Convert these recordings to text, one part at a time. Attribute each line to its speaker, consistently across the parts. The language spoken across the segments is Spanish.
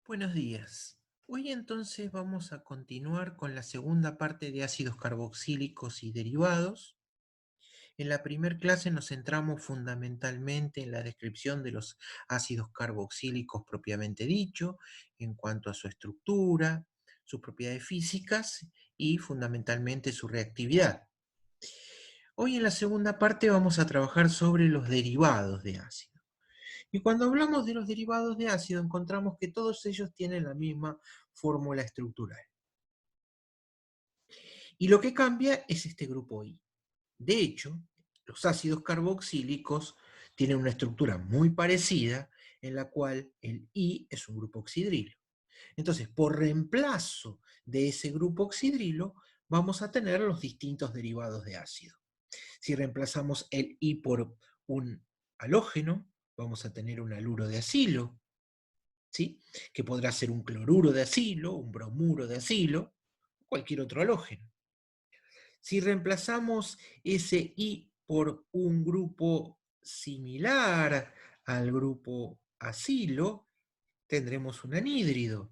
Speaker 1: Buenos días. Hoy entonces vamos a continuar con la segunda parte de ácidos carboxílicos y derivados. En la primera clase nos centramos fundamentalmente en la descripción de los ácidos carboxílicos propiamente dicho, en cuanto a su estructura, sus propiedades físicas y fundamentalmente su reactividad. Hoy en la segunda parte vamos a trabajar sobre los derivados de ácido. Y cuando hablamos de los derivados de ácido, encontramos que todos ellos tienen la misma fórmula estructural. Y lo que cambia es este grupo I. De hecho, los ácidos carboxílicos tienen una estructura muy parecida en la cual el I es un grupo oxidrilo. Entonces, por reemplazo de ese grupo oxidrilo, vamos a tener los distintos derivados de ácido. Si reemplazamos el I por un halógeno, vamos a tener un haluro de acilo, ¿sí? Que podrá ser un cloruro de acilo, un bromuro de acilo, cualquier otro halógeno. Si reemplazamos ese I por un grupo similar al grupo acilo, tendremos un anhídrido.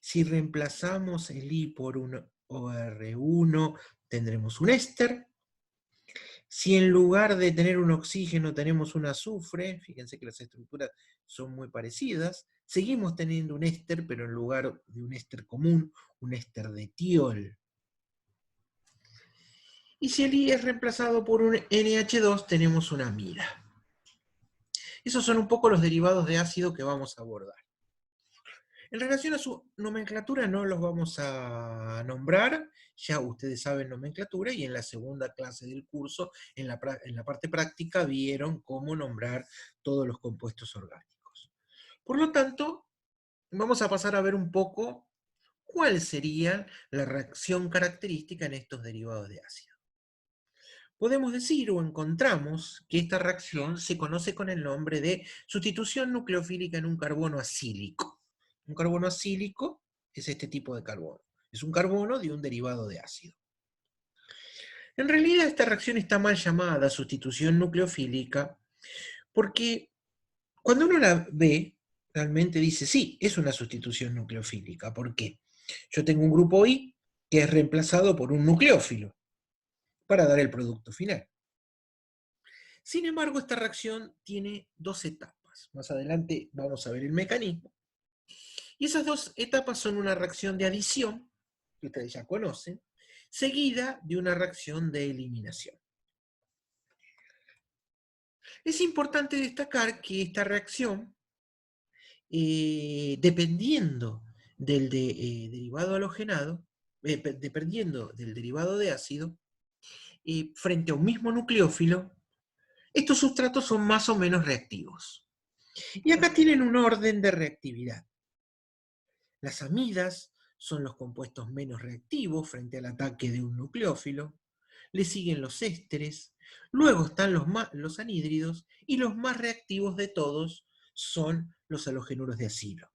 Speaker 1: Si reemplazamos el I por un OR1, tendremos un éster. Si en lugar de tener un oxígeno tenemos un azufre, fíjense que las estructuras son muy parecidas, seguimos teniendo un éster, pero en lugar de un éster común, un éster de tiol. Y si el I es reemplazado por un NH2, tenemos una amida. Esos son un poco los derivados de ácido que vamos a abordar. En relación a su nomenclatura no los vamos a nombrar, ya ustedes saben nomenclatura y en la segunda clase del curso, en la parte práctica, vieron cómo nombrar todos los compuestos orgánicos. Por lo tanto, vamos a pasar a ver un poco cuál sería la reacción característica en estos derivados de ácido. Podemos decir o encontramos que esta reacción se conoce con el nombre de sustitución nucleofílica en un carbono acílico. Un carbono acílico es este tipo de carbono. Es un carbono de un derivado de ácido. En realidad esta reacción está mal llamada sustitución nucleofílica porque cuando uno la ve, realmente dice, sí, es una sustitución nucleofílica. ¿Por qué? Yo tengo un grupo I que es reemplazado por un nucleófilo para dar el producto final. Sin embargo, esta reacción tiene dos etapas. Más adelante vamos a ver el mecanismo. Y esas dos etapas son una reacción de adición, que ustedes ya conocen, seguida de una reacción de eliminación. Es importante destacar que esta reacción, dependiendo del derivado halogenado, dependiendo del derivado de ácido, frente a un mismo nucleófilo, estos sustratos son más o menos reactivos. Y acá tienen un orden de reactividad. Las amidas son los compuestos menos reactivos frente al ataque de un nucleófilo, le siguen los ésteres, luego están los anhídridos y los más reactivos de todos son los halogenuros de acilo.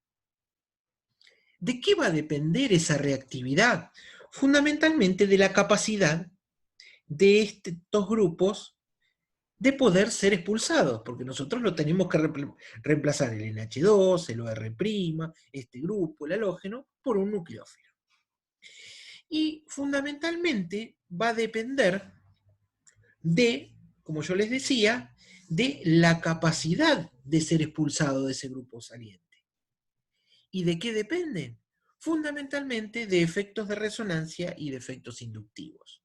Speaker 1: ¿De qué va a depender esa reactividad? Fundamentalmente de la capacidad de estos grupos de poder ser expulsados, porque nosotros lo tenemos que reemplazar el NH2, el OR', este grupo, el halógeno, por un nucleófilo. Y fundamentalmente va a depender de, como yo les decía, de la capacidad de ser expulsado de ese grupo saliente. ¿Y de qué dependen? Fundamentalmente de efectos de resonancia y de efectos inductivos.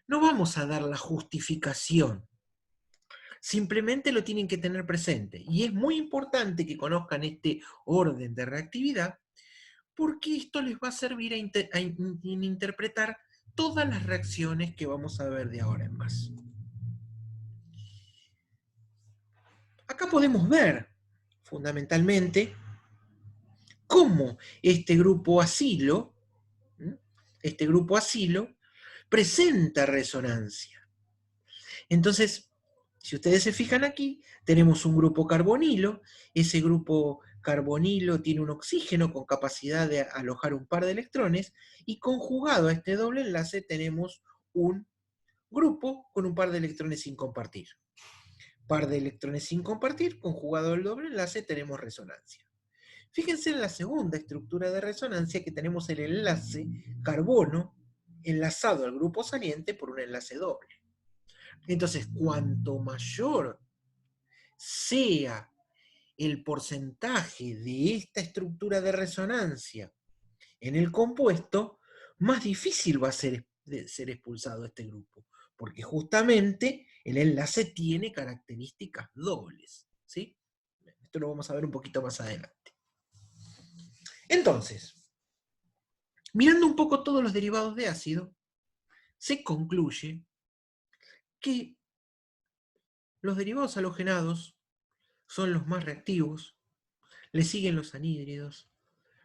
Speaker 1: No vamos a dar la justificación, simplemente lo tienen que tener presente. Y es muy importante que conozcan este orden de reactividad porque esto les va a servir a interpretar todas las reacciones que vamos a ver de ahora en más. Acá podemos ver, fundamentalmente, cómo este grupo acilo, presenta resonancia. Entonces, si ustedes se fijan aquí, tenemos un grupo carbonilo, ese grupo carbonilo tiene un oxígeno con capacidad de alojar un par de electrones, y conjugado a este doble enlace tenemos un grupo con un par de electrones sin compartir. Par de electrones sin compartir, conjugado al doble enlace tenemos resonancia. Fíjense en la segunda estructura de resonancia que tenemos el enlace carbono enlazado al grupo saliente por un enlace doble. Entonces, cuanto mayor sea el porcentaje de esta estructura de resonancia en el compuesto, más difícil va a ser expulsado este grupo, porque justamente el enlace tiene características dobles, ¿sí? Esto lo vamos a ver un poquito más adelante. Entonces, mirando un poco todos los derivados de ácido, se concluye que los derivados halogenados son los más reactivos, le siguen los anhídridos,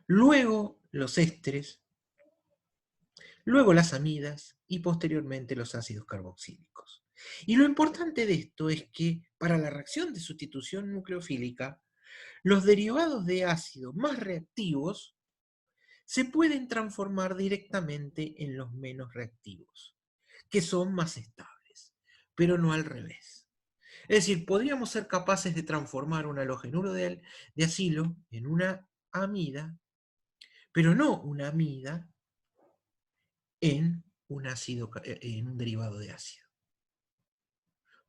Speaker 1: luego los ésteres, luego las amidas y posteriormente los ácidos carboxílicos. Y lo importante de esto es que para la reacción de sustitución nucleofílica, los derivados de ácido más reactivos se pueden transformar directamente en los menos reactivos, que son más estables, pero no al revés. Es decir, podríamos ser capaces de transformar un halogenuro de acilo en una amida, pero no una amida en en un derivado de ácido.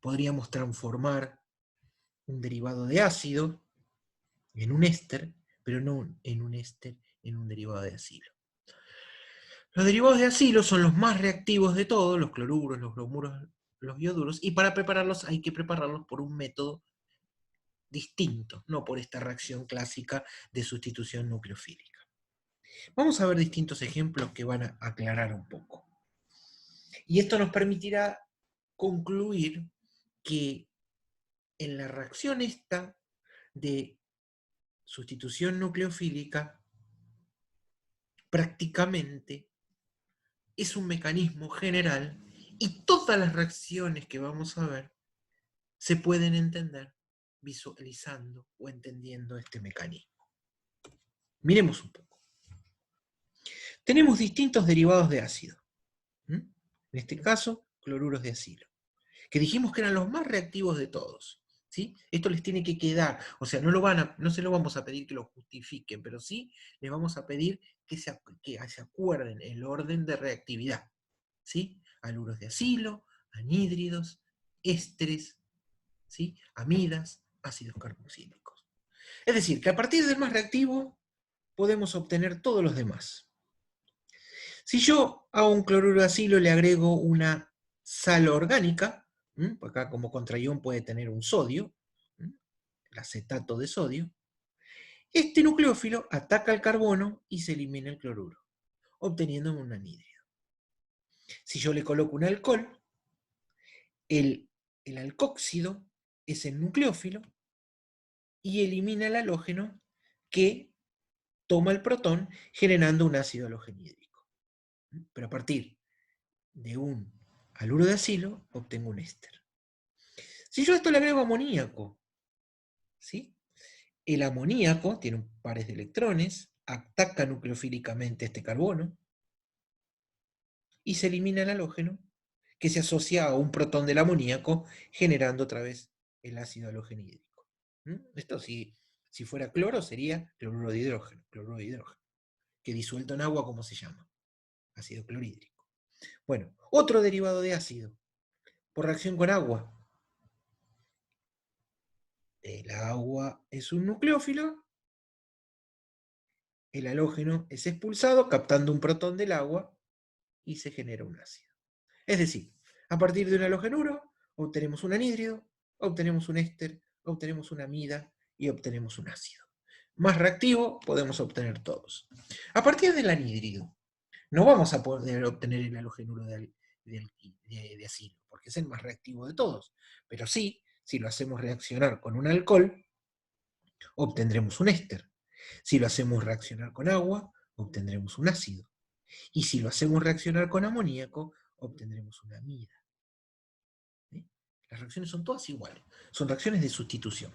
Speaker 1: Podríamos transformar un derivado de ácido en un éster, pero no en un éster en un derivado de acilo. Los derivados de acilo son los más reactivos de todos, los cloruros, los bromuros, los ioduros, y para prepararlos hay que prepararlos por un método distinto, no por esta reacción clásica de sustitución nucleofílica. Vamos a ver distintos ejemplos que van a aclarar un poco. Y esto nos permitirá concluir que en la reacción esta de sustitución nucleofílica, prácticamente es un mecanismo general y todas las reacciones que vamos a ver se pueden entender visualizando o entendiendo este mecanismo. Miremos un poco. Tenemos distintos derivados de ácido. En este caso, cloruros de acilo, que dijimos que eran los más reactivos de todos. ¿Sí? Esto les tiene que quedar, o sea, no se lo vamos a pedir que lo justifiquen, pero sí les vamos a pedir que se acuerden el orden de reactividad. ¿Sí? Haluros de acilo, anhídridos, ésteres, ¿sí? Amidas, ácidos carboxílicos. Es decir, que a partir del más reactivo podemos obtener todos los demás. Si yo a un cloruro de acilo le agrego una sal orgánica, acá como contraión puede tener un sodio, el acetato de sodio, este nucleófilo ataca el carbono y se elimina el cloruro, obteniendo un anhídrido. Si yo le coloco un alcohol, el alcóxido es el nucleófilo y elimina el halógeno que toma el protón generando un ácido halogenídrico. Pero a partir de un haluro de acilo obtengo un éster. Si yo a esto le agrego amoníaco, ¿sí? El amoníaco tiene pares de electrones, ataca nucleofílicamente este carbono y se elimina el halógeno que se asocia a un protón del amoníaco generando otra vez el ácido halogenídrico. Esto si fuera cloro sería cloruro de hidrógeno, que disuelto en agua, ¿cómo se llama? Ácido clorhídrico. Bueno, otro derivado de ácido, por reacción con agua. El agua es un nucleófilo, el halógeno es expulsado captando un protón del agua y se genera un ácido. Es decir, a partir de un halogenuro obtenemos un anhídrido, obtenemos un éster, obtenemos una amida y obtenemos un ácido. Más reactivo podemos obtener todos. A partir del anhídrido no vamos a poder obtener el halogenuro de acilo, porque es el más reactivo de todos. Pero sí, si lo hacemos reaccionar con un alcohol, obtendremos un éster. Si lo hacemos reaccionar con agua, obtendremos un ácido. Y si lo hacemos reaccionar con amoníaco, obtendremos una amida. ¿Sí? Las reacciones son todas iguales. Son reacciones de sustitución.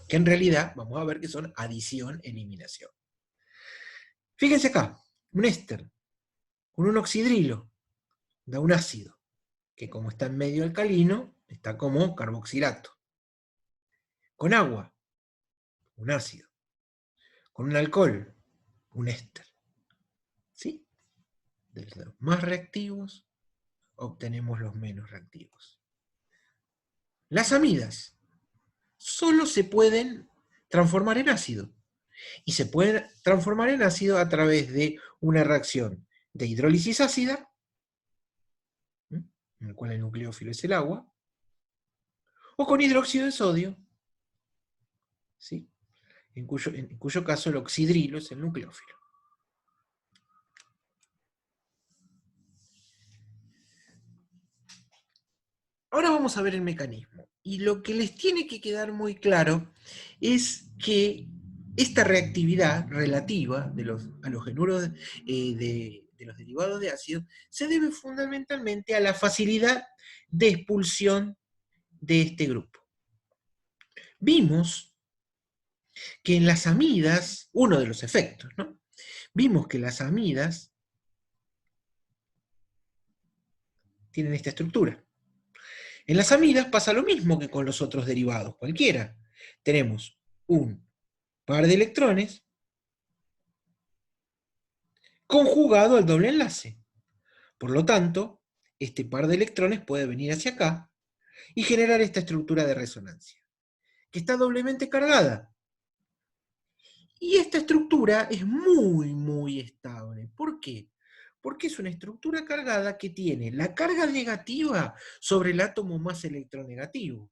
Speaker 1: Que en realidad vamos a ver que son adición-eliminación. Fíjense acá, un éster con un oxidrilo da un ácido, que como está en medio alcalino, está como carboxilato. Con agua, un ácido. Con un alcohol, un éster. ¿Sí? De los más reactivos obtenemos los menos reactivos. Las amidas solo se pueden transformar en ácido. Y se pueden transformar en ácido a través de una reacción de hidrólisis ácida, en el cual el nucleófilo es el agua, o con hidróxido de sodio, ¿sí? en cuyo caso el oxidrilo es el nucleófilo. Ahora vamos a ver el mecanismo. Y lo que les tiene que quedar muy claro es que esta reactividad relativa de los halogenuros de los derivados de ácido se debe fundamentalmente a la facilidad de expulsión de este grupo. Vimos que en las amidas, uno de los efectos, ¿no? Vimos que las amidas tienen esta estructura. En las amidas pasa lo mismo que con los otros derivados, cualquiera. Tenemos un par de electrones conjugado al doble enlace. Por lo tanto, este par de electrones puede venir hacia acá y generar esta estructura de resonancia, que está doblemente cargada. Y esta estructura es muy, muy estable. ¿Por qué? Porque es una estructura cargada que tiene la carga negativa sobre el átomo más electronegativo.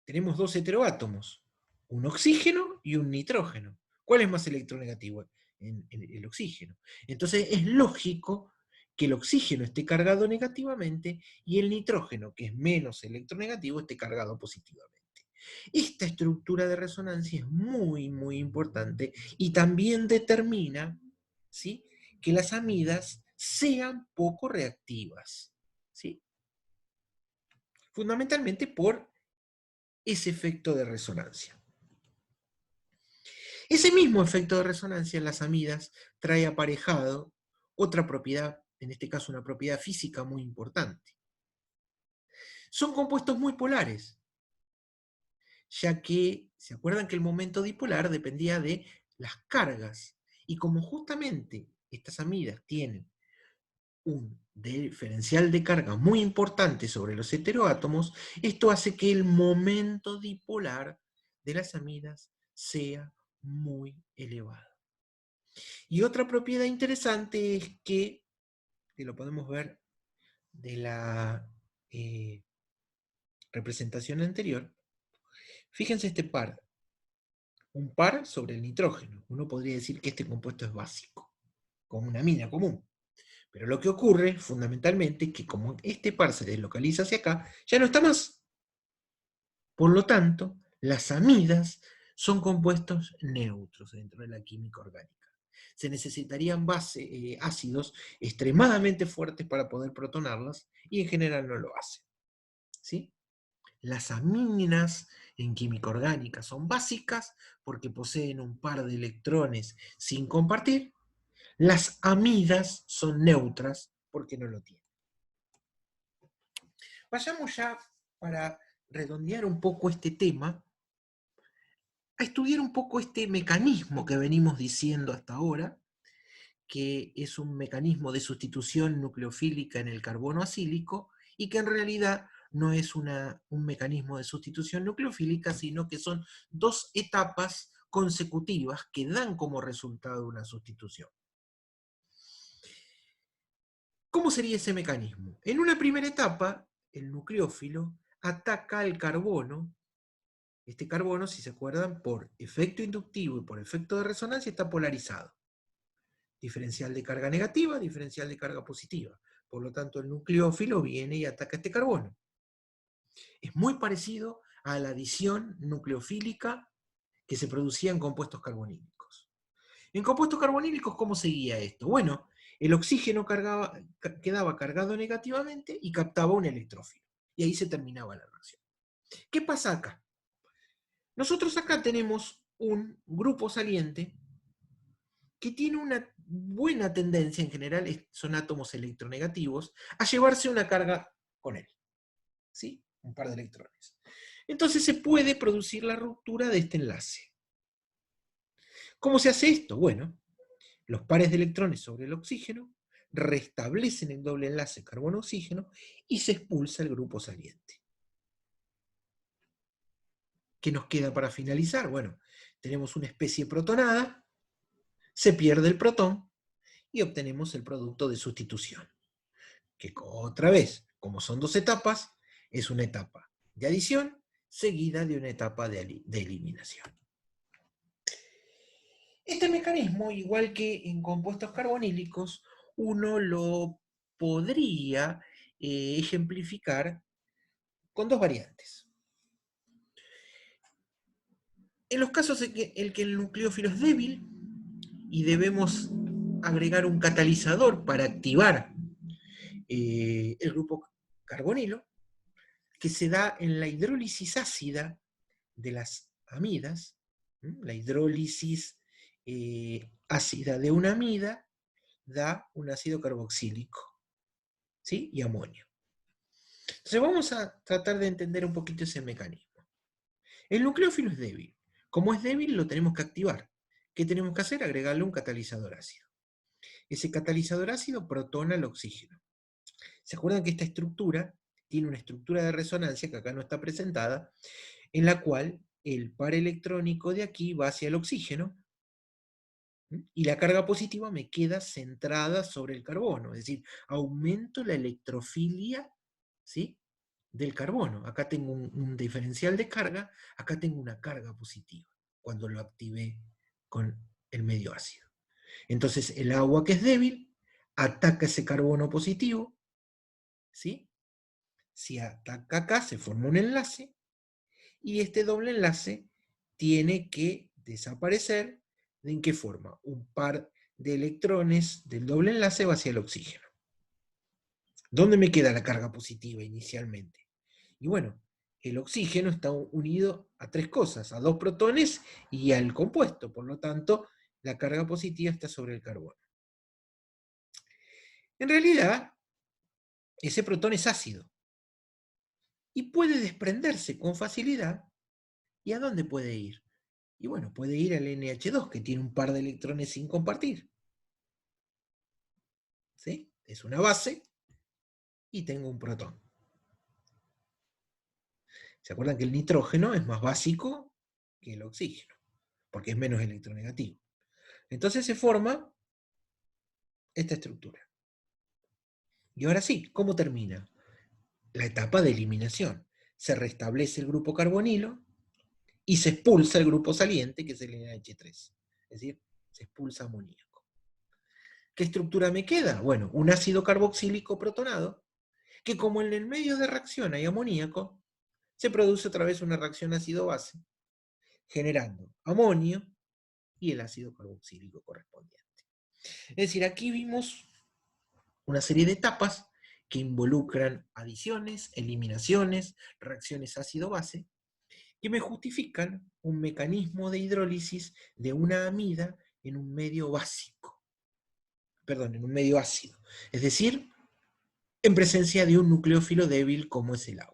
Speaker 1: Tenemos dos heteroátomos, un oxígeno y un nitrógeno. ¿Cuál es más electronegativo? El oxígeno. Entonces es lógico que el oxígeno esté cargado negativamente y el nitrógeno, que es menos electronegativo, esté cargado positivamente. Esta estructura de resonancia es muy, muy importante y también determina, ¿sí?, que las amidas sean poco reactivas, ¿sí? Fundamentalmente por ese efecto de resonancia. Ese mismo efecto de resonancia en las amidas trae aparejado otra propiedad, en este caso una propiedad física muy importante. Son compuestos muy polares, ya que, ¿se acuerdan que el momento dipolar dependía de las cargas? Y como justamente estas amidas tienen un diferencial de carga muy importante sobre los heteroátomos, esto hace que el momento dipolar de las amidas sea muy elevado. Y otra propiedad interesante es que lo podemos ver de la representación anterior, fíjense este par, un par sobre el nitrógeno. Uno podría decir que este compuesto es básico, como una amina común. Pero lo que ocurre, fundamentalmente, es que como este par se deslocaliza hacia acá, ya no está más. Por lo tanto, las amidas son compuestos neutros dentro de la química orgánica. Se necesitarían ácidos extremadamente fuertes para poder protonarlas, y en general no lo hacen. ¿Sí? Las aminas en química orgánica son básicas porque poseen un par de electrones sin compartir. Las amidas son neutras porque no lo tienen. Vayamos ya, para redondear un poco este tema, a estudiar un poco este mecanismo que venimos diciendo hasta ahora, que es un mecanismo de sustitución nucleofílica en el carbono acílico, y que en realidad no es un mecanismo de sustitución nucleofílica, sino que son dos etapas consecutivas que dan como resultado una sustitución. ¿Cómo sería ese mecanismo? En una primera etapa, el nucleófilo ataca al carbono. Este carbono, si se acuerdan, por efecto inductivo y por efecto de resonancia, está polarizado. Diferencial de carga negativa, diferencial de carga positiva. Por lo tanto, el nucleófilo viene y ataca este carbono. Es muy parecido a la adición nucleofílica que se producía en compuestos carbonílicos. En compuestos carbonílicos, ¿cómo seguía esto? Bueno, el oxígeno quedaba cargado negativamente y captaba un electrófilo. Y ahí se terminaba la reacción. ¿Qué pasa acá? Nosotros acá tenemos un grupo saliente que tiene una buena tendencia, en general son átomos electronegativos, a llevarse una carga con él, ¿sí? Un par de electrones. Entonces se puede producir la ruptura de este enlace. ¿Cómo se hace esto? Bueno, los pares de electrones sobre el oxígeno restablecen el doble enlace carbono-oxígeno y se expulsa el grupo saliente. ¿Qué nos queda para finalizar? Bueno, tenemos una especie protonada, se pierde el protón y obtenemos el producto de sustitución, que otra vez, como son dos etapas, es una etapa de adición seguida de una etapa de eliminación. Este mecanismo, igual que en compuestos carbonílicos, uno lo podría ejemplificar con dos variantes. En los casos en que el nucleófilo es débil y debemos agregar un catalizador para activar el grupo carbonilo, que se da en la hidrólisis ácida de las amidas, la hidrólisis ácida de una amida da un ácido carboxílico, ¿sí? Y amonio. Entonces vamos a tratar de entender un poquito ese mecanismo. El nucleófilo es débil. Como es débil, lo tenemos que activar. ¿Qué tenemos que hacer? Agregarle un catalizador ácido. Ese catalizador ácido protona el oxígeno. ¿Se acuerdan que esta estructura tiene una estructura de resonancia, que acá no está presentada, en la cual el par electrónico de aquí va hacia el oxígeno, y la carga positiva me queda centrada sobre el carbono, es decir, aumento la electrofilia, ¿sí?, del carbono. Acá tengo un diferencial de carga, acá tengo una carga positiva, cuando lo activé con el medio ácido. Entonces el agua, que es débil, ataca ese carbono positivo, ¿sí? Si ataca acá, se forma un enlace, y este doble enlace tiene que desaparecer. ¿En qué forma? Un par de electrones del doble enlace va hacia el oxígeno. ¿Dónde me queda la carga positiva inicialmente? Y bueno, el oxígeno está unido a tres cosas, a dos protones y al compuesto, por lo tanto, la carga positiva está sobre el carbono. En realidad, ese protón es ácido y puede desprenderse con facilidad. ¿Y a dónde puede ir? Y bueno, puede ir al NH2, que tiene un par de electrones sin compartir. ¿Sí? Es una base y tengo un protón. ¿Se acuerdan que el nitrógeno es más básico que el oxígeno? Porque es menos electronegativo. Entonces se forma esta estructura. Y ahora sí, ¿cómo termina? La etapa de eliminación. Se restablece el grupo carbonilo y se expulsa el grupo saliente, que es el NH3. Es decir, se expulsa amoníaco. ¿Qué estructura me queda? Bueno, un ácido carboxílico protonado, que como en el medio de reacción hay amoníaco, se produce otra vez una reacción ácido-base, generando amonio y el ácido carboxílico correspondiente. Es decir, aquí vimos una serie de etapas que involucran adiciones, eliminaciones, reacciones ácido-base, que me justifican un mecanismo de hidrólisis de una amida en un medio básico, perdón, en un medio ácido, es decir, en presencia de un nucleófilo débil como es el agua.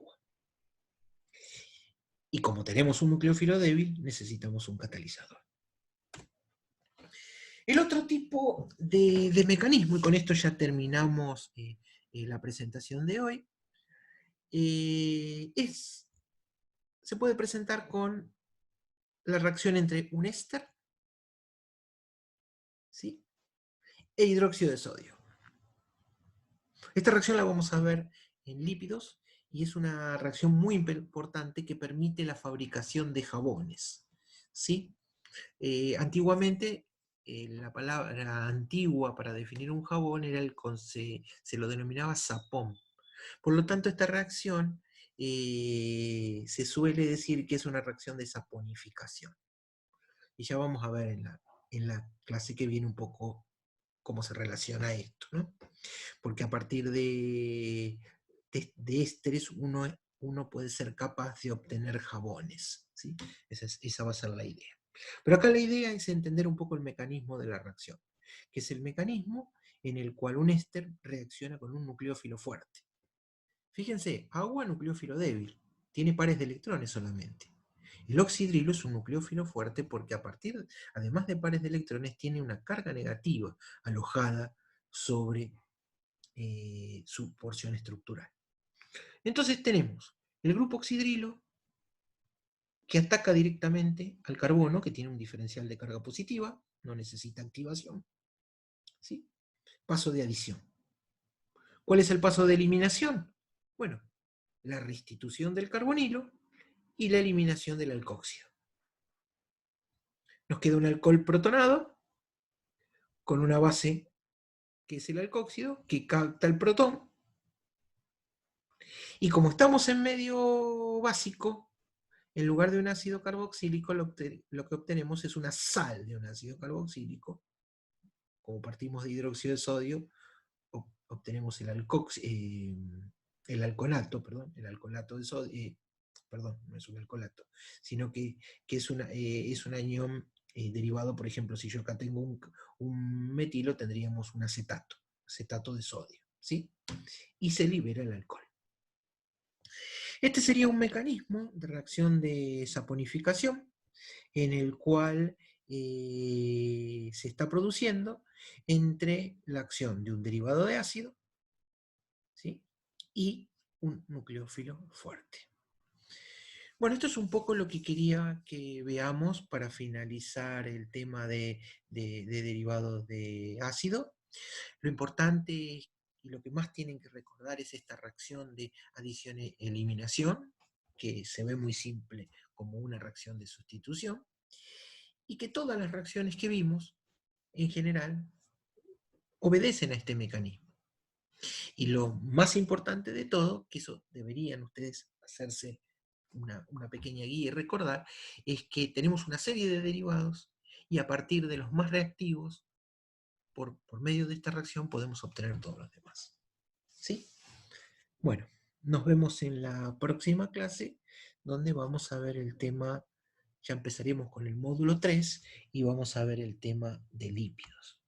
Speaker 1: Y como tenemos un nucleófilo débil, necesitamos un catalizador. El otro tipo de mecanismo, y con esto ya terminamos la presentación de hoy, se puede presentar con la reacción entre un éster, ¿sí?, e hidróxido de sodio. Esta reacción la vamos a ver en lípidos y es una reacción muy importante que permite la fabricación de jabones, ¿sí? Antiguamente, la palabra antigua para definir un jabón era se lo denominaba sapón. Por lo tanto, esta reacción se suele decir que es una reacción de saponificación. Y ya vamos a ver en la clase que viene un poco cómo se relaciona esto, ¿no? Porque a partir de ésteres uno puede ser capaz de obtener jabones, ¿sí? Esa va a ser la idea. Pero acá la idea es entender un poco el mecanismo de la reacción, que es el mecanismo en el cual un éster reacciona con un nucleófilo fuerte. Fíjense, agua, nucleófilo débil. tiene pares de electrones solamente. El oxidrilo es un nucleófilo fuerte porque además de pares de electrones, tiene una carga negativa alojada sobre su porción estructural. Entonces tenemos el grupo oxidrilo que ataca directamente al carbono, que tiene un diferencial de carga positiva, no necesita activación. ¿Sí? Paso de adición. ¿Cuál es el paso de eliminación? Bueno, la restitución del carbonilo y la eliminación del alcoxio. Nos queda un alcohol protonado con una base que es el alcóxido, que capta el protón. Y como estamos en medio básico, en lugar de un ácido carboxílico, lo que obtenemos es una sal de un ácido carboxílico. Como partimos de hidróxido de sodio, obtenemos el alcoholato, el alcoholato de sodio, perdón, no es un alcoholato, sino que es un anión derivado, por ejemplo, si yo acá tengo un metilo, tendríamos un acetato de sodio, ¿sí? Y se libera el alcohol. Este sería un mecanismo de reacción de saponificación en el cual se está produciendo entre la acción de un derivado de ácido, ¿sí? Y un nucleófilo fuerte. Bueno, esto es un poco lo que quería que veamos para finalizar el tema de derivados de ácido. Lo importante y lo que más tienen que recordar es esta reacción de adición-eliminación, que se ve muy simple como una reacción de sustitución, y que todas las reacciones que vimos, en general, obedecen a este mecanismo. Y lo más importante de todo, que eso deberían ustedes hacerse una pequeña guía y recordar, es que tenemos una serie de derivados y a partir de los más reactivos, por medio de esta reacción podemos obtener todos los demás. ¿Sí? Bueno, nos vemos en la próxima clase, donde vamos a ver el tema, ya empezaremos con el módulo 3 y vamos a ver el tema de lípidos.